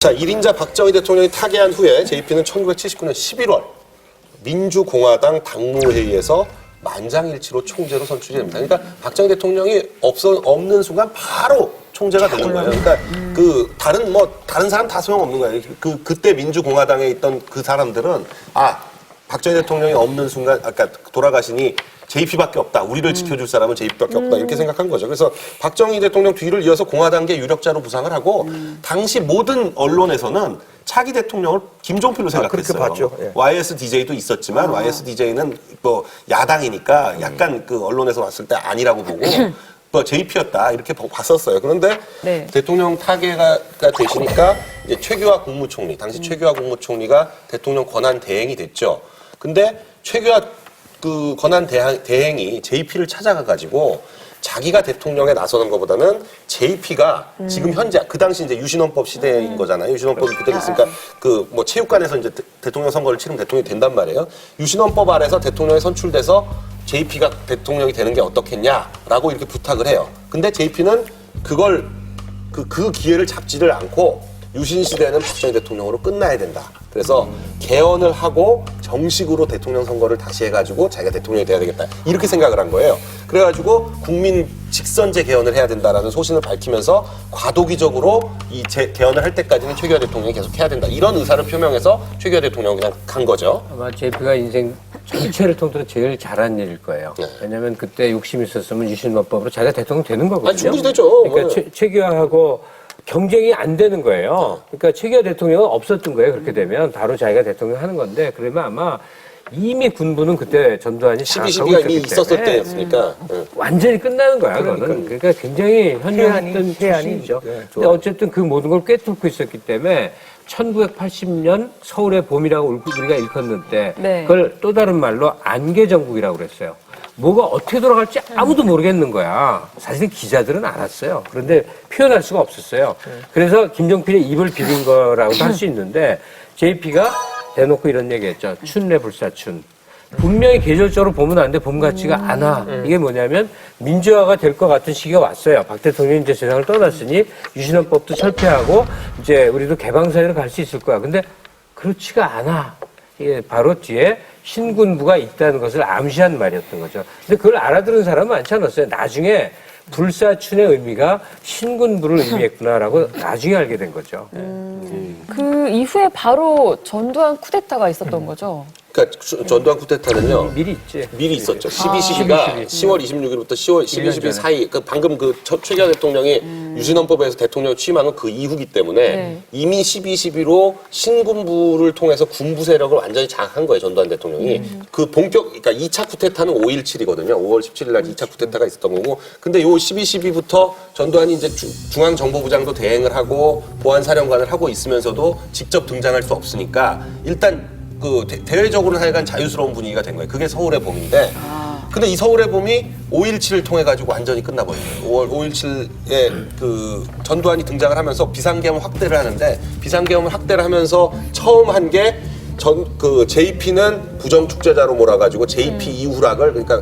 자, 1인자 박정희 대통령이 타계한 후에 JP는 1979년 11월 민주공화당 당무회의에서 만장일치로 총재로 선출이 됩니다. 그러니까 박정희 대통령이 없는 순간 바로 총재가 되는 거예요. 그러니까 다른 사람 다 소용없는 거예요. 그때 민주공화당에 있던 그 사람들은 박정희 대통령이 없는 순간 아까 돌아가시니 JP밖에 없다. 우리를 지켜줄 사람은 JP밖에 없다. 이렇게 생각한 거죠. 그래서 박정희 대통령 뒤를 이어서 공화당계 유력자로 부상을 하고 당시 모든 언론에서는 차기 대통령을 김종필로 생각했어요. 그렇게 봤죠. 예. YSDJ도 있었지만 YSDJ는 뭐 야당이니까 약간 그 언론에서 왔을 때 아니라고 보고 뭐 JP였다 이렇게 봤었어요. 그런데 네. 대통령 타계가 되시니까 이제 최규하 국무총리, 당시 최규하 국무총리가 대통령 권한 대행이 됐죠. 근데 최규하 그 권한 대행이 JP를 찾아가가지고 자기가 대통령에 나서는 것보다는 JP가 지금 현재 그 당시 이제 유신헌법 시대인 거잖아요. 유신헌법이 그때 있으니까 그 뭐 체육관에서 이제 대통령 선거를 치르면 대통령이 된단 말이에요. 유신헌법 아래서 대통령이 선출돼서 JP가 대통령이 되는 게 어떻겠냐라고 이렇게 부탁을 해요. 근데 JP는 그걸 그 기회를 잡지를 않고 유신 시대는 박정희 대통령으로 끝나야 된다. 그래서 개헌을 하고 정식으로 대통령 선거를 다시 해가지고 자기가 대통령이 돼야 되겠다. 이렇게 생각을 한 거예요. 그래가지고 국민 직선제 개헌을 해야 된다라는 소신을 밝히면서 과도기적으로 이 개헌을 할 때까지는 최규하 대통령이 계속 해야 된다. 이런 의사를 표명해서 최규하 대통령이 그냥 간 거죠. 아마 JP가 인생 전체를 통틀어 제일 잘한 일일 거예요. 네. 왜냐하면 그때 욕심이 있었으면 유신헌법으로 자기가 대통령 되는 거거든요. 충분히 되죠. 그러니까 최규하하고 경쟁이 안 되는 거예요. 그러니까 최규하 대통령은 없었던 거예요. 그렇게 되면 바로 자기가 대통령 하는 건데 그러면 아마 이미 군부는 그때 전두환이 12.12가 이미 있었을 때였으니까 완전히 끝나는 거야, 그거는. 그러니까 굉장히 현명했던 초심이죠. 근데 어쨌든 그 모든 걸 꿰뚫고 있었기 때문에 1980년 서울의 봄이라고 우리가 일컫는데 네. 그걸 또 다른 말로 안개정국이라고 그랬어요. 뭐가 어떻게 돌아갈지 아무도 모르겠는 거야. 사실 기자들은 알았어요. 그런데 표현할 수가 없었어요. 그래서 김종필의 입을 비빈 거라고도 할 수 있는데 JP가 대놓고 이런 얘기했죠. 춘내 불사춘. 분명히 계절적으로 봄은 왔는데 봄 같지가 않아. 이게 뭐냐면 민주화가 될 것 같은 시기가 왔어요. 박 대통령이 이제 세상을 떠났으니 유신헌법도 철폐하고 이제 우리도 개방사회로 갈 수 있을 거야. 근데 그렇지가 않아. 이게 바로 뒤에 신군부가 있다는 것을 암시한 말이었던 거죠. 근데 그걸 알아들은 사람은 많지 않았어요. 나중에 불사춘의 의미가 신군부를 의미했구나라고 나중에 알게 된 거죠. 그 이후에 바로 전두환 쿠데타가 있었던 거죠. 그러니까 전두환 쿠데타는요. 미리 있지. 미리 있었죠. 12.12가 10월 26일부터 10월 12.12 사이, 방금 최규하 대통령이 유신헌법에서 대통령 취임한 건 그 이후기 때문에 네. 이미 12.12로 신군부를 통해서 군부 세력을 완전히 장악한 거예요, 전두환 대통령이. 그 그러니까 2차 쿠데타는 5.17이거든요. 5월 17일 날 2차 쿠데타가 있었던 거고. 근데 요 12.12부터 전두환이 이제 중앙정보부장도 대행을 하고 보안사령관을 하고 있으면서도 직접 등장할 수 없으니까 일단 대외적으로는 하여간 자유스러운 분위기가 된 거예요. 그게 서울의 봄인데, 근데 이 서울의 봄이 5.17을 통해 가지고 완전히 끝나버린 거예요. 5.17에 전두환이 등장을 하면서 비상계엄 확대를 하는데, 비상계엄을 확대를 하면서 처음 한 게 JP는 부정축제자로 몰아가지고 JP 이후락을, 그러니까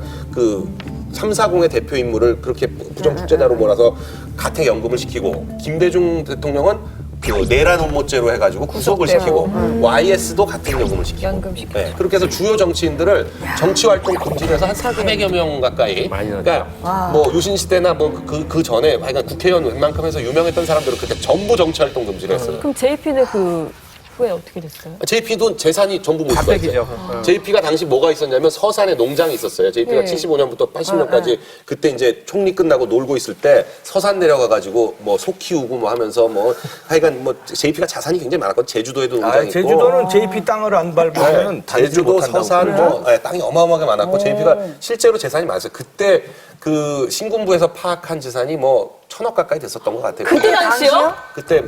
340의 대표 인물을 그렇게 부정축제자로 몰아서 가택연금을 시키고, 김대중 대통령은 내란 음모죄로 해가지고 구속을 시키고 YS도 같은 요금을 시키고 연금시키고. 네, 그렇게 해서 주요 정치인들을 정치활동 금지를 해서 한 400여 명 가까이 많이 그러니까 뭐 유신 시대나 뭐 그 전에 하여간 국회의원 웬만큼 해서 유명했던 사람들은 그때 전부 정치활동 금지를 했어요. 그럼 JP는 그 후에 어떻게 됐어요? JP도 재산이 전부 다 몰수가 뺏기죠. 있어요. JP가 당시 뭐가 있었냐면 서산에 농장이 있었어요. JP가 네. 75년부터 80년까지 그때 이제 총리 끝나고 놀고 있을 때 서산 내려가가지고 뭐 소 키우고 뭐 하면서 뭐 하여간 뭐 JP가 자산이 굉장히 많았거든요. 제주도에도 농장이 있고. 제주도는 JP 땅을 안 밟으면 제주도, 서산, 땅이 어마어마하게 많았고 JP가 실제로 재산이 많았어요. 그때 그 신군부에서 파악한 재산이 뭐 1,000억 가까이 됐었던 것 같아요. 그때 당시요? 그때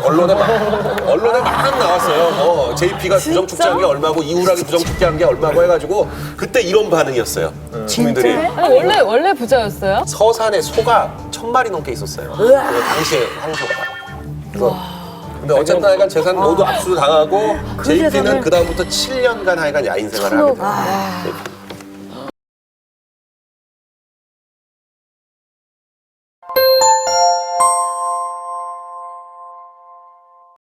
언론에 막 나왔어요. 뭐 JP가 부정축제한 게 얼마고 이후락이 부정축제한 게 얼마고 해가지고 그때 이런 반응이었어요. 주민들이. 아니 원래 부자였어요? 서산에 소가 1,000마리 넘게 있었어요. 그 당시에 황소가. 그래서 근데 어쨌든 하여간 재산 모두 압수 당하고 JP는 그 다음부터 7년간 하여간 야인 생활을 하게 돼요.